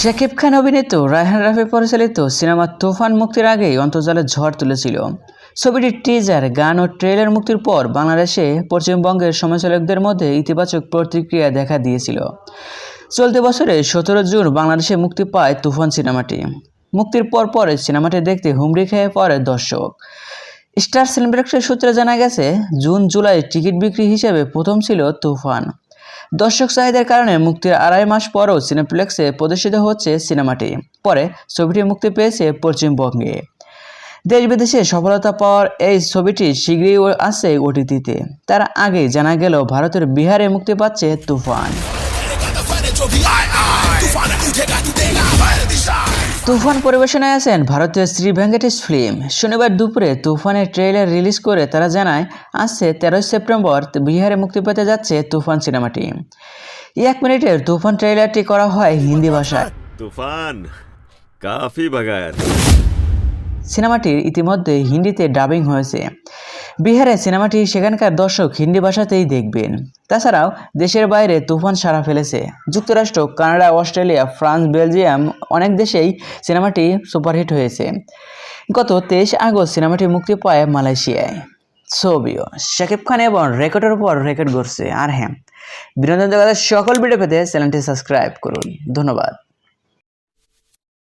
শাকিব খান অভিনীত রায়হান রাফি পরিচালিত সিনেমা তুফান মুক্তির আগেই অন্তর্জালে ঝড় তুলেছিল। ছবিটির টিজার, গান ও ট্রেলার মুক্তির পর বাংলাদেশে পশ্চিমবঙ্গের সমালোচকদের মধ্যে ইতিবাচক প্রতিক্রিয়া দেখা দিয়েছিল। চলতি বছরের 17 জুন বাংলাদেশে মুক্তি পায় তুফান সিনেমাটি। মুক্তির পর সিনেমাটি দেখতে হুমড়ি খেয়ে পড়ে দর্শক। স্টার সিনেপ্লেক্সের সূত্রে জানা গেছে, জুন-জুলাই টিকিট বিক্রি হিসেবে প্রথম ছিল তুফান। দর্শক চাহিদার কারণে মুক্তির আড়াই মাস পরও সিনেপ্লেক্সে প্রদর্শিত হচ্ছে সিনেমাটি। পরে ছবিটি মুক্তি পেয়েছে পশ্চিমবঙ্গে। দেশ বিদেশে সফলতা পাওয়ার এই ছবিটি শীঘ্রই আসছে ওটিটিতে। তার আগেই জানা গেল ভারতের বিহারে মুক্তি পাচ্ছে তুফান। তুফান পরিবেশনায় আছেন ভারতীয় শ্রী ভেঙ্কটেশ ফিল্ম। শনিবার দুপুরে তুফানের ট্রেলার রিলিজ করে তারা জানায়, আসছে 13 সেপ্টেম্বর বিহারে মুক্তি পেতে যাচ্ছে তুফান সিনেমাটি। 1 মিনিটের তুফান ট্রেলারটি করা হয় হিন্দি ভাষায়। তুফান কাফি বাগার। সিনেমাটির ইতিমধ্যে হিন্দিতে ডাবিং হয়েছে। বিহারে সিনেমাটি সেখানকার দর্শক হিন্দি ভাষাতেই দেখবেন। তাছাড়াও দেশের বাইরে তুফান সাড়া ফেলেছে। যুক্তরাষ্ট্র, কানাডা, অস্ট্রেলিয়া, ফ্রান্স, বেলজিয়াম অনেক দেশেই সিনেমাটি সুপারহিট হয়েছে। গত 23 আগস্ট সিনেমাটি মুক্তি পায় মালয়েশিয়ায়। ছবিও শাকিব খান এবং রেকর্ডের উপর রেকর্ড করছে। আর হ্যাঁ, বিনোদন জগতের সকল ভিডিও পেতে চ্যানেলটি সাবস্ক্রাইব করুন। ধন্যবাদ।